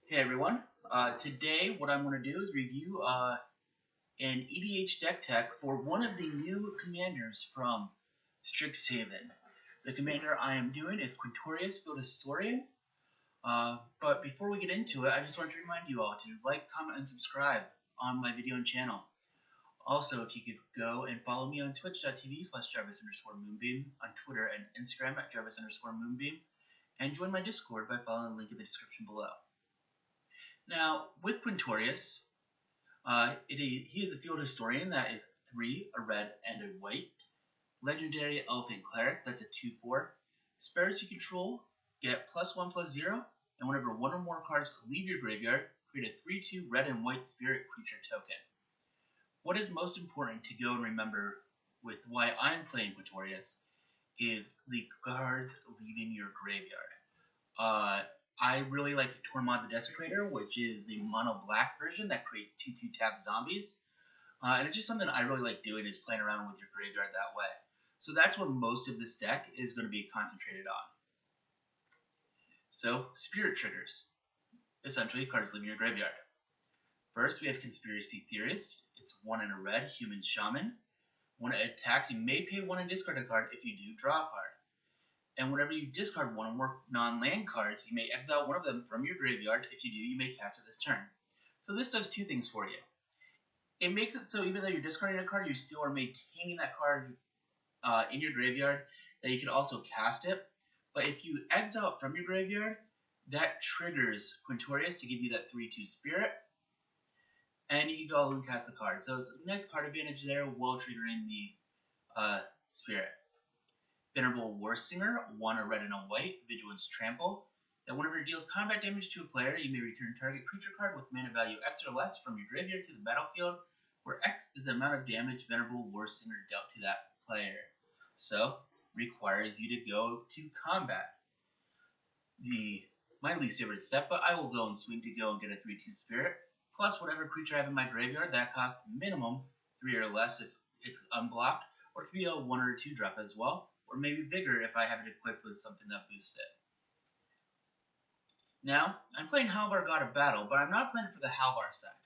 Hey everyone, today what I'm going to do is review an EDH deck tech for one of the new commanders from Strixhaven. The commander I am doing is Quintorious, Field Historian. But before we get into it, I just want to remind you all to like, comment, and subscribe on my video and channel. Also, if you could go and follow me on twitch.tv/Jarvis_Moonbeam, on Twitter and Instagram at Jarvis_Moonbeam, and join my Discord by following the link in the description below. Now, with Quintorious, he is a field historian that is 3, a red, and a white. Legendary Elephant Cleric, that's a 2/4. Spirits you control get +1/+0, and whenever one or more cards leave your graveyard, create a 3/2 red and white spirit creature token. What is most important to go and remember with why I'm playing Quintorious is the cards leaving your graveyard. I really like Tormod the Desecrator, which is the mono black version that creates 2/2 tap zombies. And it's just something I really like doing, is playing around with your graveyard that way. So that's where most of this deck is going to be concentrated on. So, spirit triggers. Essentially, cards leaving your graveyard. First, we have Conspiracy Theorist. It's 1 and a red, human shaman. When it attacks, you may pay 1 and discard a card. If you do, draw a card. And whenever you discard 1 or more non-land cards, you may exile one of them from your graveyard. If you do, you may cast it this turn. So this does 2 things for you. It makes it so even though you're discarding a card, you still are maintaining that card in your graveyard, that you can also cast it. But if you exile it from your graveyard, that triggers Quintorious to give you that 3/2 spirit, and you can go and cast the card. So it's a nice card advantage there while triggering the spirit. Venerable Warsinger, 1 a red and a white, Vigilance Trample. That whenever it deals combat damage to a player, you may return target creature card with mana value X or less from your graveyard to the battlefield, where X is the amount of damage Venerable Warsinger dealt to that player. So, requires you to go to combat. My least favorite step, but I will go and swing to go and get a 3/2 spirit, plus whatever creature I have in my graveyard that costs minimum 3 or less if it's unblocked, or it could be a 1 or a 2 drop as well, or maybe bigger if I have it equipped with something that boosts it. Now, I'm playing Halvar God of Battle, but I'm not playing it for the Halvar side.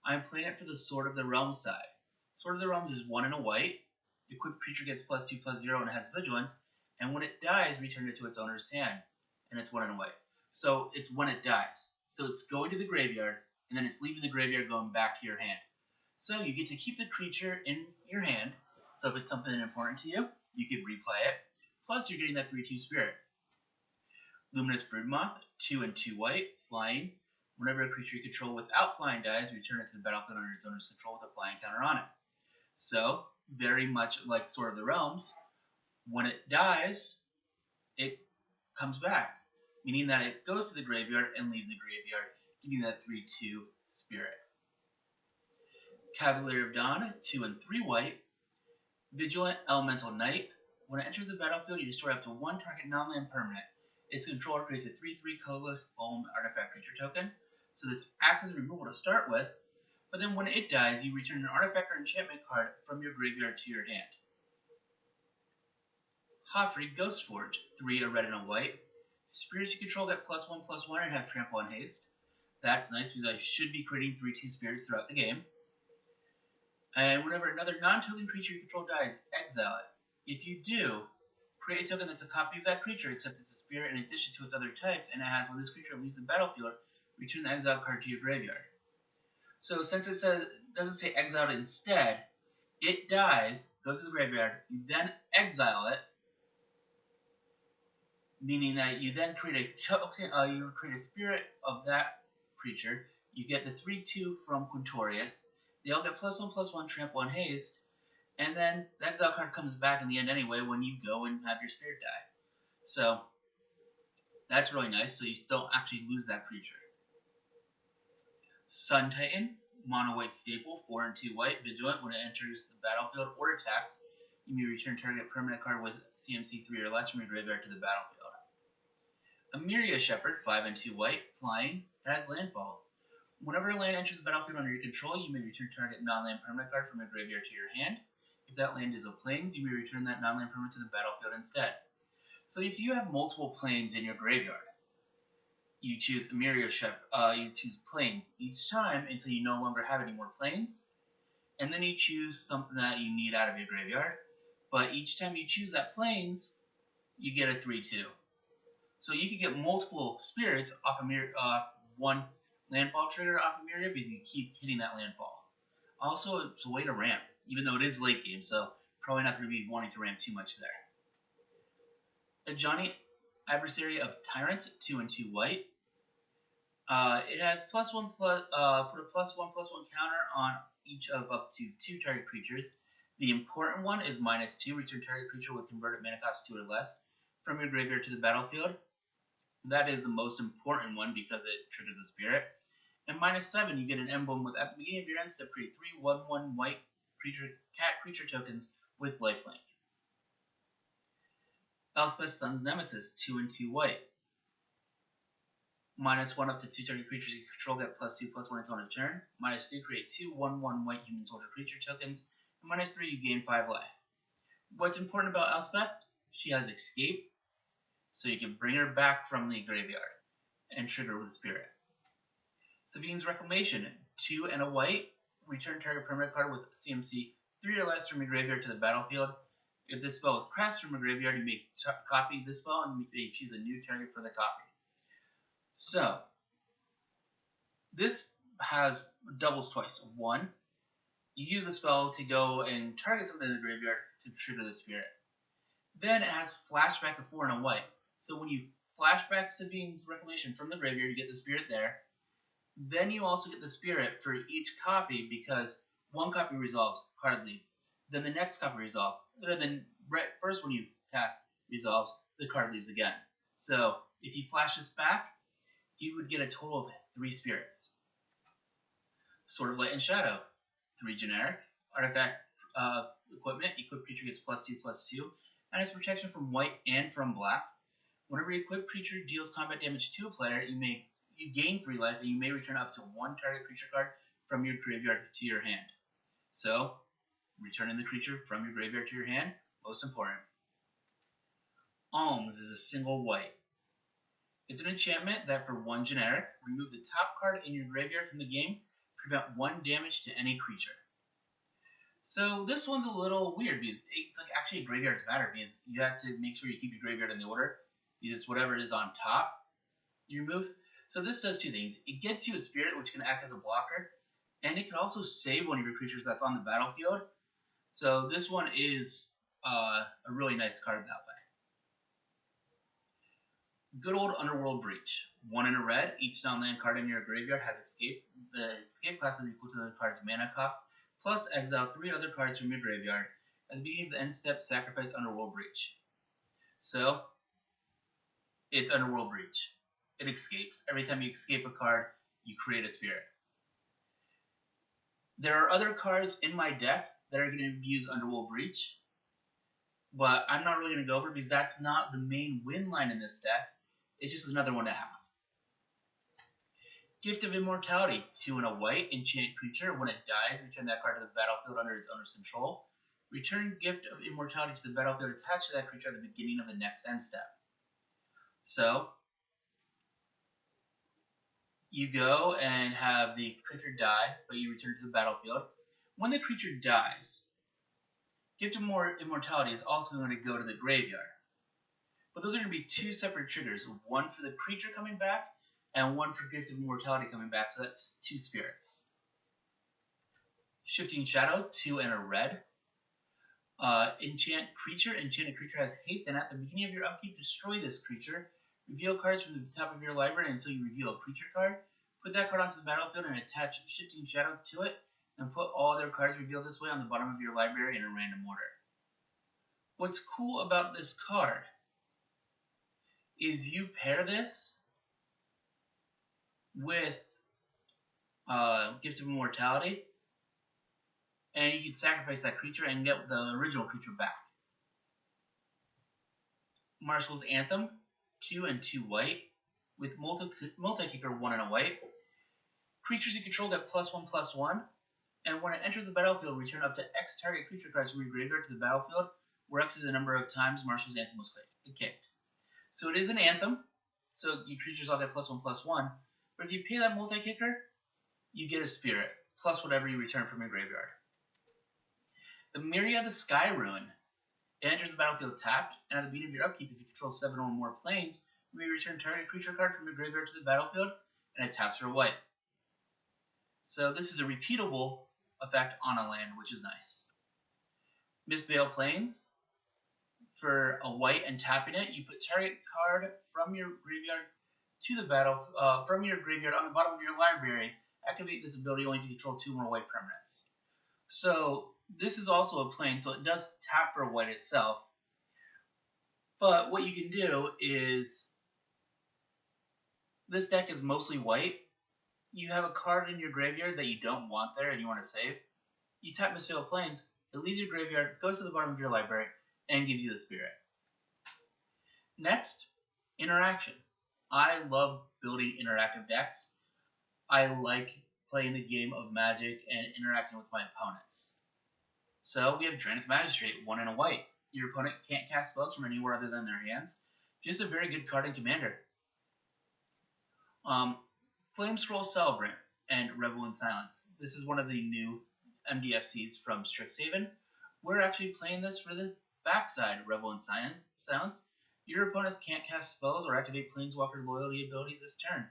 I'm playing it for the Sword of the Realms side. Sword of the Realms is 1 and a white. The equipped creature gets +2/+0 and it has Vigilance, and when it dies, return it to its owner's hand, and it's 1 and a white. So it's when it dies. So it's going to the graveyard, and then it's leaving the graveyard going back to your hand. So you get to keep the creature in your hand, so if it's something important to you, you can replay it. Plus, you're getting that 3/2 spirit. Luminous Broodmoth, 2 and 2 white, flying. Whenever a creature you control without flying dies, return it to the battlefield under its owner's control with a flying counter on it. So, very much like Sword of the Realms, when it dies, it comes back, meaning that it goes to the graveyard and leaves the graveyard, giving that 3/2 spirit. Cavalier of Dawn, 2 and 3 white, Vigilant Elemental Knight. When it enters the battlefield, you destroy up to 1 target non-land permanent. Its controller creates a 3/3 colorless Foam artifact creature token. So this acts as removal to start with, but then when it dies, you return an artifact or enchantment card from your graveyard to your hand. Hoffrey Ghostforge, 3 a red and a white. Spirits you control get +1/+1 and have trample and haste. That's nice because I should be creating 3/2 spirits throughout the game. And whenever another non-token creature you control dies, exile it. If you do, create a token that's a copy of that creature, except it's a spirit in addition to its other types, and it has, when this creature leaves the battlefield, return the exiled card to your graveyard. So since it doesn't say exiled instead, it dies, goes to the graveyard, you then exile it, meaning that you then create a token, you create a spirit of that creature. You get the 3/2 from Quintorious. They all get +1/+1 trample and haste, and then the exile card comes back in the end anyway when you go and have your spirit die. So that's really nice, so you don't actually lose that creature. Sun Titan, mono white staple, 4 and 2 white, Vigilant. When it enters the battlefield or attacks, you may return target permanent card with CMC 3 or less from your graveyard to the battlefield. Emiria Shepherd, 5 and 2 white, flying, it has landfall. Whenever a land enters the battlefield under your control, you may return target non-land permanent card from your graveyard to your hand. If that land is a plains, you may return that non-land permanent to the battlefield instead. So if you have multiple plains in your graveyard, You choose a myriad you choose planes each time until you no longer have any more planes, and then you choose something that you need out of your graveyard. But each time you choose that planes, you get a 3/2. So you could get multiple spirits off one landfall trigger off a myriad because you keep hitting that landfall. Also, it's a way to ramp, even though it is late game, so probably not going to be wanting to ramp too much there. A Johnny Adversary of Tyrants, 2 and 2 white. It has put a +1/+1 counter on each of up to 2 target creatures. The important one is -2, return target creature with converted mana cost 2 or less from your graveyard to the battlefield. That is the most important one because it triggers the spirit. And -7, you get an emblem with at the beginning of your end step, create 3 1/1 white cat creature tokens with lifelink. Elspeth's Son's Nemesis, 2 and 2 white. -1 up to 2 target creatures you control get +2/+1 until end of turn. -2, create 2 1/1 white human soldier creature tokens. And -3, you gain 5 life. What's important about Elspeth? She has escape, so you can bring her back from the graveyard and trigger with Spirit. Sabine's Reclamation, 2 and a white. Return target permanent card with CMC 3 or less from your graveyard to the battlefield. If this spell is cast from a graveyard, you may copy this spell and you may choose a new target for the copy. So, this has doubles twice. One, you use the spell to go and target something in the graveyard to trigger the spirit. Then it has flashback of 4 and a white. So when you flashback Sabine's Reclamation from the graveyard, you get the spirit there. Then you also get the spirit for each copy because one copy resolves, card leaves. Then the next copy resolves. Then the first one you cast resolves, the card leaves again. So if you flash this back, you would get a total of 3 spirits. Sword of Light and Shadow, 3 generic. Artifact equipment, equipped creature gets +2/+2, and has protection from white and from black. Whenever your equipped creature deals combat damage to a player, you gain 3 life, and you may return up to 1 target creature card from your graveyard to your hand. So, returning the creature from your graveyard to your hand, most important. Alms is a single white. It's an enchantment that for 1 generic, remove the top card in your graveyard from the game, prevent 1 damage to any creature. So this one's a little weird because it's like actually a graveyard's matter because you have to make sure you keep your graveyard in the order because whatever it is on top, you remove. So this does 2 things. It gets you a spirit which can act as a blocker, and it can also save one of your creatures that's on the battlefield. So this one is a really nice card that way. Good old Underworld Breach. 1 in a red. Each non-land card in your graveyard has escape. The escape cost is equal to the card's mana cost, plus exile 3 other cards from your graveyard. At the beginning of the end step, sacrifice Underworld Breach. So, it's Underworld Breach. It escapes. Every time you escape a card, you create a spirit. There are other cards in my deck that are going to use Underworld Breach, but I'm not really going to go over it because that's not the main win line in this deck. It's just another one to have. Gift of Immortality, 2 and a white, enchant creature. When it dies, return that card to the battlefield under its owner's control. Return Gift of Immortality to the battlefield attached to that creature at the beginning of the next end step. So, you go and have the creature die, but you return to the battlefield. When the creature dies, Gift of Immortality is also going to go to the graveyard. But those are going to be 2 separate triggers, one for the creature coming back, and one for Gift of Immortality coming back, so that's 2 spirits. Shifting Shadow, 2 and a red. Enchanted creature has haste, and at the beginning of your upkeep, destroy this creature. Reveal cards from the top of your library until you reveal a creature card. Put that card onto the battlefield and attach Shifting Shadow to it, and put all other cards revealed this way on the bottom of your library in a random order. What's cool about this card is you pair this with Gift of Immortality, and you can sacrifice that creature and get the original creature back. Marshal's Anthem, 2 and 2 white, with multi-kicker 1 and a white. Creatures you control get +1/+1, and when it enters the battlefield, return up to X target creature cards from your graveyard to the battlefield, where X is the number of times Marshal's Anthem was kicked. So it is an anthem, so your creatures all get +1/+1. But if you pay that multi-kicker, you get a spirit, plus whatever you return from your graveyard. The Myriad of Sky Ruin. It enters the battlefield tapped, and at the beginning of your upkeep, if you control 7 or more planes, you may return target creature card from your graveyard to the battlefield, and it taps for a white. So this is a repeatable effect on a land, which is nice. Mistveil Plains. For a white and tapping it, you put target card from your graveyard to the from your graveyard on the bottom of your library. Activate this ability only if you control 2 more white permanents. So this is also a plane, so it does tap for a white itself. But what you can do is, this deck is mostly white. You have a card in your graveyard that you don't want there and you want to save. You tap Mistveil Plains, it leaves your graveyard, goes to the bottom of your library, and gives you the spirit. Next, interaction. I love building interactive decks. I like playing the game of Magic and interacting with my opponents. So we have Drannith Magistrate, 1 and a white. Your opponent can't cast spells from anywhere other than their hands. Just a very good card in Commander. Flame Scroll Celebrant and Revel in Silence. This is one of the new MDFCs from Strixhaven. We're actually playing this for the backside, Revel in Silence. Your opponents can't cast spells or activate Planeswalker loyalty abilities this turn.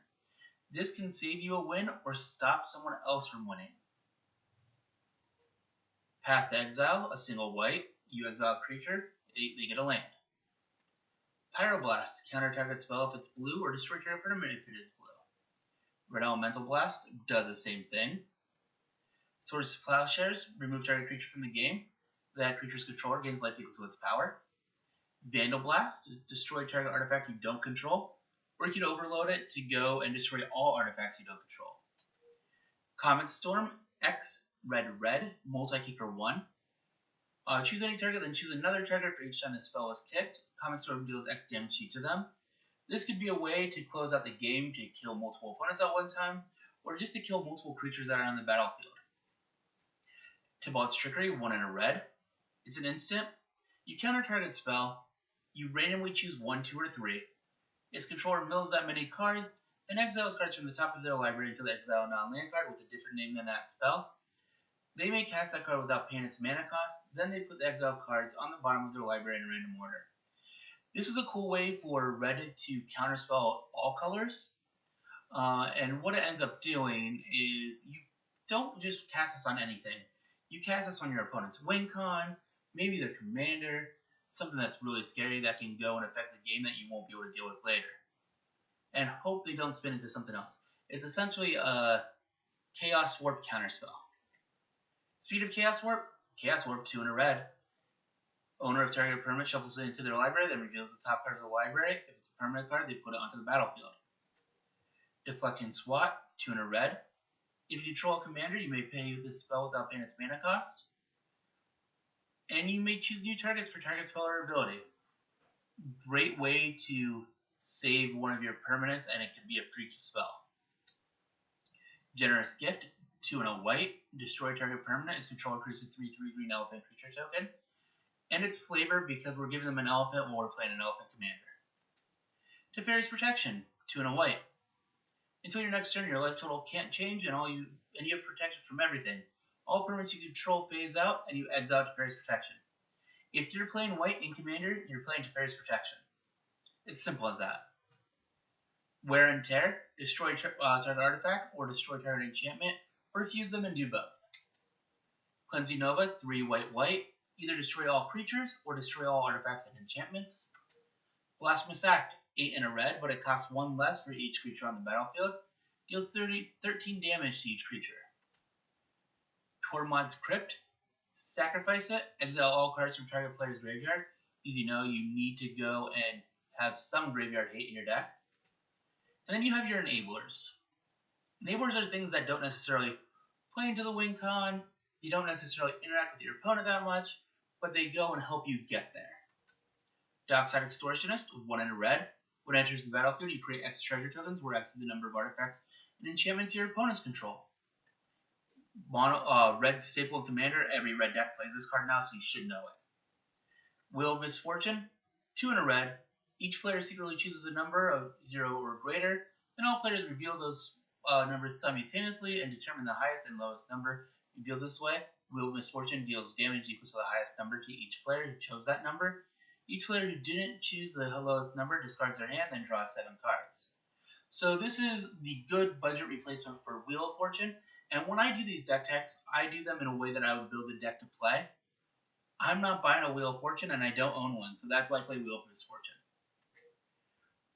This can save you a win or stop someone else from winning. Path to Exile, a single white. You exile a creature, they get a land. Pyroblast, counter target spell if it's blue, or destroy target permanent if it is blue. Red Elemental Blast does the same thing. Swords to Plowshares, remove target creature from the game. That creature's controller gains life equal to its power. Vandal Blast, destroy target artifact you don't control, or you can overload it to go and destroy all artifacts you don't control. Comet Storm, X, red, multi-kicker 1. Choose any target, then choose another target for each time the spell is kicked. Comet Storm deals X damage to each of them. This could be a way to close out the game to kill multiple opponents at one time, or just to kill multiple creatures that are on the battlefield. Tibalt's Trickery, 1 and a red. It's an instant. You counter target spell. You randomly choose 1, 2, or 3. Its controller mills that many cards, and exiles cards from the top of their library until they exile a non-land card with a different name than that spell. They may cast that card without paying its mana cost, then they put the exiled cards on the bottom of their library in a random order. This is a cool way for red to counterspell all colors, and what it ends up doing is you don't just cast this on anything. You cast this on your opponent's win con, maybe their commander, something that's really scary that can go and affect the game that you won't be able to deal with later. And hope they don't spin into something else. It's essentially a Chaos Warp counterspell. Speed of Chaos Warp, 2 and a red. Owner of target permanent shuffles it into their library, then reveals the top card of the library. If it's a permanent card, they put it onto the battlefield. Deflecting Swat, 2 and a red. If you control a commander, you may pay this spell without paying its mana cost. And you may choose new targets for target spell or ability. Great way to save one of your permanents, and it can be a free spell. Generous Gift, 2 and a white. Destroy target permanent. Its controller creates a 3/3 green elephant creature token. And its flavor because we're giving them an elephant while we're playing an elephant commander. Teferi's Protection, 2 and a white. Until your next turn, your life total can't change, and you have protection from everything. All permanents you control phase out, and you exile Teferi's Protection. If you're playing white in Commander, you're playing Teferi's Protection. It's simple as that. Wear and Tear, destroy target artifact, or destroy target enchantment, or fuse them and do both. Cleansing Nova, 3 white. Either destroy all creatures, or destroy all artifacts and enchantments. Blasphemous Act, 8 and a red, but it costs 1 less for each creature on the battlefield. Deals 13 damage to each creature. Tormod's Crypt, sacrifice it, exile all cards from target player's graveyard, because you know you need to go and have some graveyard hate in your deck. And then you have your Enablers. Enablers are things that don't necessarily play into the win con, you don't necessarily interact with your opponent that much, but they go and help you get there. Dockside Extortionist, 1 and a red. When it enters the battlefield, you create X treasure tokens, where X is the number of artifacts and enchantments your opponents control. Red staple commander, every red deck plays this card now, so you should know it. Wheel of Misfortune, 2 and a red. Each player secretly chooses a number of 0 or greater, then all players reveal those numbers simultaneously and determine the highest and lowest number revealed this way. Wheel of Misfortune deals damage equal to the highest number to each player who chose that number. Each player who didn't choose the lowest number discards their hand, then draws 7 cards. So this is the good budget replacement for Wheel of Fortune, and when I do these deck techs, I do them in a way that I would build a deck to play. I'm not buying a Wheel of Fortune, and I don't own one, so that's why I play Wheel of Misfortune.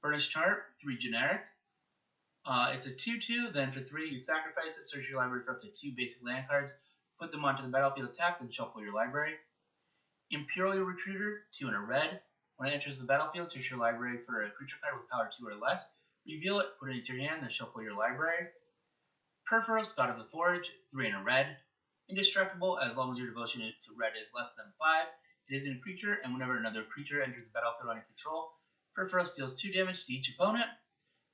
Furnace Chart, 3 generic. It's a 2/2, then for 3 you sacrifice it, search your library for up to 2 basic land cards, put them onto the battlefield tapped, and shuffle your library. Imperial Recruiter, 2 and a red. When it enters the battlefield, search your library for a creature card with power 2 or less, reveal it, put it into your hand, then shuffle your library. Perforos, God of the Forge, 3 and a red. Indestructible, as long as your devotion to red is less than 5. It isn't a creature, and whenever another creature enters the battlefield under control, Perforos deals 2 damage to each opponent.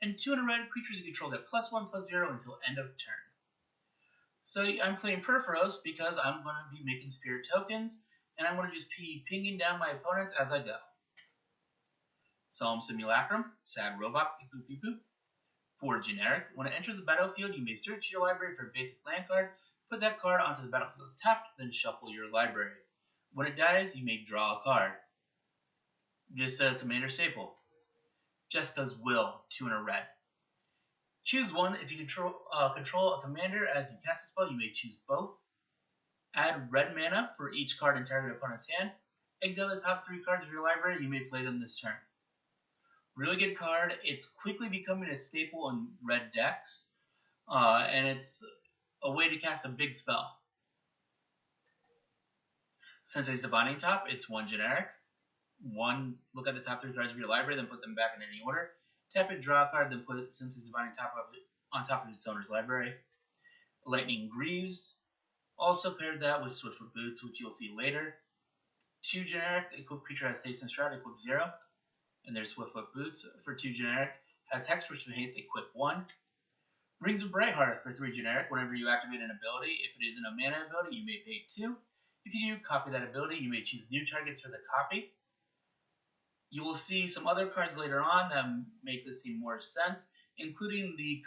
And 2 and a red, creatures you control get +1/+0 until end of turn. So I'm playing Perforos because I'm going to be making spirit tokens, and I'm going to just be pinging down my opponents as I go. Solemn Simulacrum, Sad Robot, beep boop beep boop. 4 generic. When it enters the battlefield, you may search your library for a basic land card, put that card onto the battlefield tapped, then shuffle your library. When it dies, you may draw a card. Just a commander staple. Jessica's Will, 2 and a red. Choose one. If you control a commander as you cast a spell, you may choose both. Add red mana for each card in target opponent's hand. Exile the top 3 cards of your library. You may play them this turn. Really good card. It's quickly becoming a staple in red decks, and it's a way to cast a big spell. Sensei's Divining Top, it's 1 generic. 1, look at the top 3 cards of your library, then put them back in any order. Tap it, draw a card, then put Sensei's Divining Top on top of its owner's library. Lightning Greaves, also paired that with Swiftfoot Boots, which you'll see later. 2 generic, equipped creature has haste and stride, equip 0. And there's Swiftfoot Boots for 2 generic, has Hexproof and haste, equip 1. Rings of Brighthearth for 3 generic, whenever you activate an ability, if it isn't a mana ability, you may pay 2. If you do, copy that ability, you may choose new targets for the copy. You will see some other cards later on that make this seem more sense, including the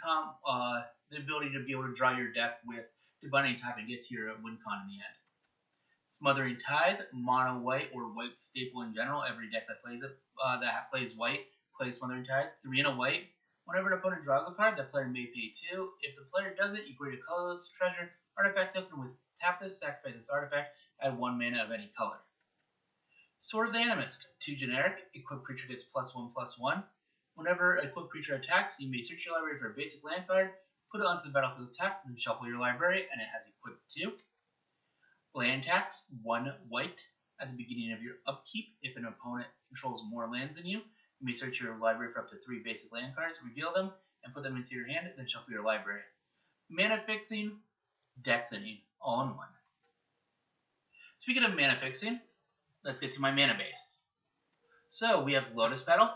ability to be able to draw your deck with Divining Top and get to your win con in the end. Smothering Tithe, mono white or white staple in general. Every deck that plays it that plays white plays Smothering Tithe. 3 and a white. Whenever an opponent draws a card, the player may pay 2. If the player does it, you create a colorless treasure artifact token with tap this, sacrifice this artifact, add 1 mana of any color. Sword of the Animist, 2 generic, equipped creature gets +1/+1. Whenever an equipped creature attacks, you may search your library for a basic land card, put it onto the battlefield tapped, then shuffle your library, and it has equipped 2. Land tax, 1 white. At the beginning of your upkeep, if an opponent controls more lands than you may search your library for up to 3 basic land cards, reveal them, and put them into your hand, then shuffle your library. Mana fixing, deck thinning, all in one. Speaking of mana fixing, let's get to my mana base. So we have Lotus Petal,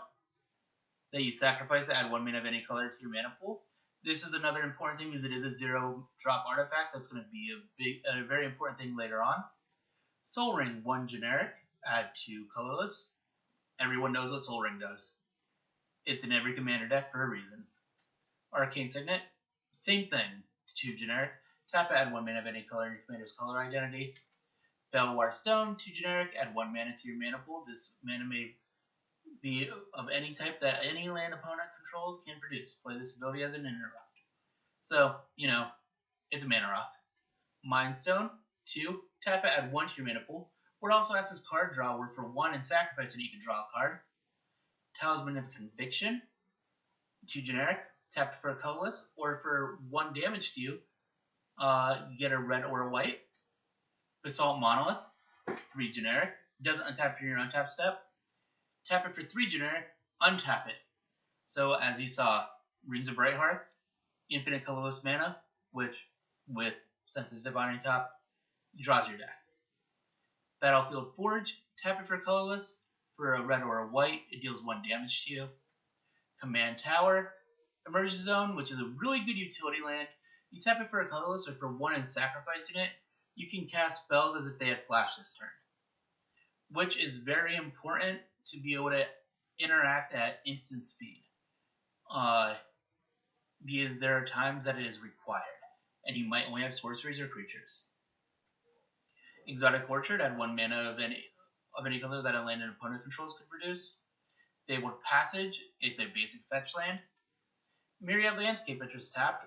that you sacrifice to add 1 mana of any color to your mana pool. This is another important thing because it is a 0-drop artifact. That's going to be a very important thing later on. Soul Ring, 1 generic, add 2 colorless. Everyone knows what Soul Ring does. It's in every commander deck for a reason. Arcane Signet, same thing, 2 generic. Tap, add 1 mana of any color in your commander's color identity. Belwar Stone, 2 generic, add 1 mana to your mana pool. This mana may be of any type that any land opponent controls can produce. Play this ability as an interrupt. So, it's a mana rock. Mind Stone, 2, tap it, add 1 to your mana pool. Or it also acts as card draw, where for 1 and sacrifice it, you can draw a card. Talisman of Conviction, 2 generic, tap it for a colorless, or for 1 damage to you, you get a red or a white. Basalt Monolith, 3 generic, doesn't untap during your untap step. Tap it for 3 generic, untap it. So as you saw, Rings of Brighthearth, infinite colorless mana, which with Sensei's Divining Top draws your deck. Battlefield Forge, tap it for colorless, for a red or a white, it deals 1 damage to you. Command Tower, Emergency Zone, which is a really good utility land. You tap it for a colorless or for 1 and sacrificing it, you can cast spells as if they had flash this turn, which is very important to be able to interact at instant speed, because there are times that it is required, and you might only have sorceries or creatures. Exotic Orchard, add 1 mana of any color that a land an opponent controls could produce. Fabled Passage, it's a basic fetch land. Myriad Landscape enters tapped.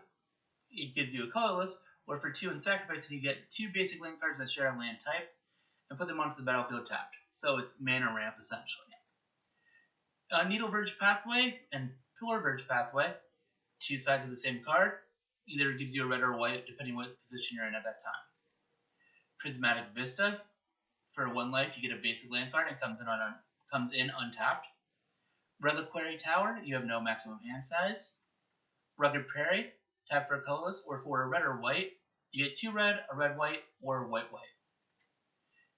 It gives you a colorless, or for 2 and sacrifice, and you get 2 basic land cards that share a land type, and put them onto the battlefield tapped. So it's mana ramp, essentially. Needle Verge Pathway and Pillar Verge Pathway, 2 sides of the same card. Either gives you a red or white, depending what position you're in at that time. Prismatic Vista, for 1 life, you get a basic land card and comes in untapped. Reliquary Tower, you have no maximum hand size. Rugged Prairie, tap for a colorless, or for a red or white, you get 2 red, a red white, or a white white.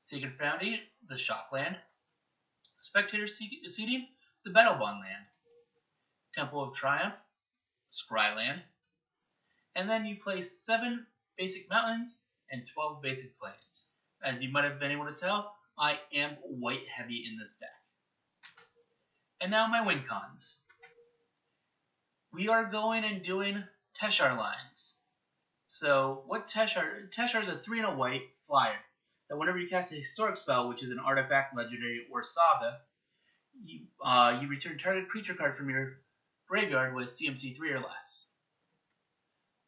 Sacred Foundry, the shock land. Spectator Seating, the Battle Bond land. Temple of Triumph, Scry land. And then you play 7 basic mountains and 12 basic plains. As you might have been able to tell, I am white heavy in this deck. And now my win cons. We are going and doing Teshar lines. So what Teshar is a 3 and a white flyer that whenever you cast a historic spell, which is an artifact, legendary, or saga, you return target creature card from your graveyard with CMC 3 or less.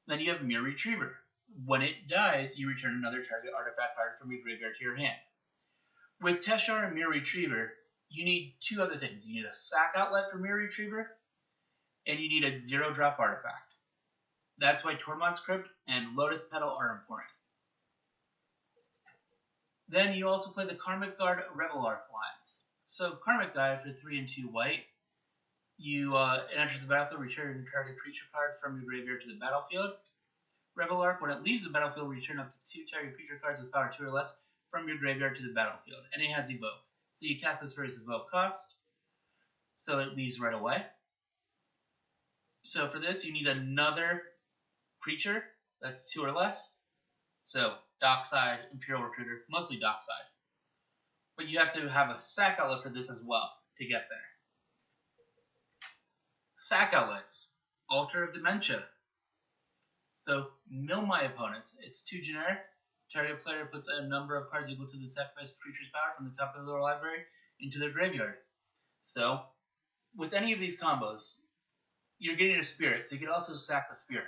Then you have Mere Retriever. When it dies, you return another target artifact card from your graveyard to your hand. With Teshar and Mere Retriever, you need 2 other things. You need a sack outlet for Mere Retriever, and you need a 0-drop artifact. That's why Tormod's Crypt and Lotus Petal are important. Then you also play the Karmic Guard Revelark lines. So Karmic Guard for 3 and 2 white, it enters the battlefield, return target creature card from your graveyard to the battlefield. Revelark, when it leaves the battlefield, return up to 2 target creature cards with power 2 or less from your graveyard to the battlefield, and it has Evoke. So you cast this for its Evoke cost, so it leaves right away. So for this, you need another creature that's 2 or less. So Dockside, Imperial Recruiter, mostly Dockside. But you have to have a sack outlet for this as well to get there. Sack outlets. Altar of Dementia. So mill my opponents. It's 2 generic. Target player puts a number of cards equal to the sacrificed creature's power from the top of their library into their graveyard. So with any of these combos, you're getting a spirit, so you can also sack the spirit.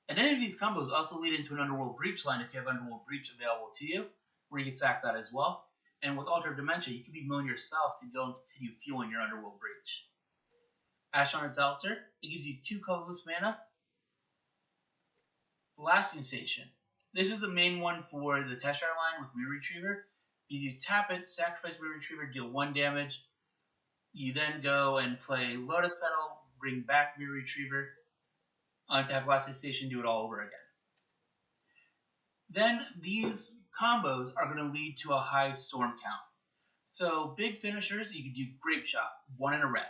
And any of these combos also lead into an Underworld Breach line if you have Underworld Breach available to you, where you can sack that as well. And with Altar of Dementia, you can be milling yourself to go and continue fueling your Underworld Breach. Ash on its Altar, it gives you 2 colorless mana. Blasting Station. This is the main one for the Teshar line with Mere Retriever. Because you tap it, sacrifice Mere Retriever, deal 1 damage. You then go and play Lotus Petal, bring back Mere Retriever, untap Blasting Station, do it all over again. Then these combos are going to lead to a high storm count. So big finishers, you can do Grape Shot, 1 and a red.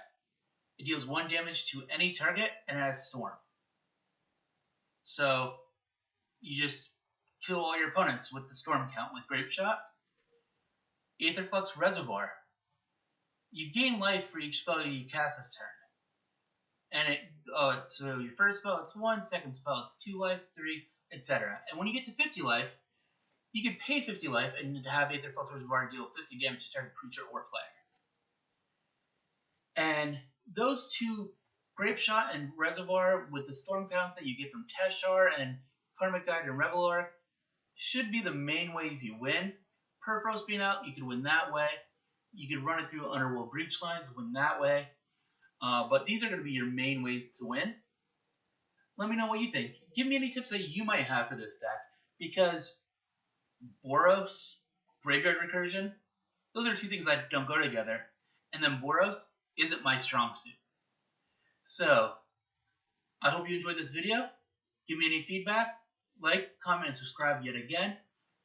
It deals 1 damage to any target and it has Storm. So you just kill all your opponents with the Storm count with Grape Shot. Aetherflux Reservoir. You gain life for each spell you cast this turn. And so your first spell it's 1, second spell it's 2 life, 3, etc. And when you get to 50 life, you can pay 50 life and have Aetherflux Reservoir deal 50 damage to target creature or player. And those 2, Grape Shot and Reservoir, with the storm counts that you get from Teshar and Karmic Guide and Revelark, should be the main ways you win. Perforos being out, you can win that way. You can run it through Underworld Breach lines, win that way. But these are going to be your main ways to win. Let me know what you think. Give me any tips that you might have for this deck, because Boros, Graveyard Recursion, those are 2 things that don't go together. And then Boros isn't my strong suit. So, I hope you enjoyed this video. Give me any feedback, like, comment, and subscribe yet again,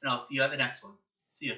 and I'll see you at the next one. See ya.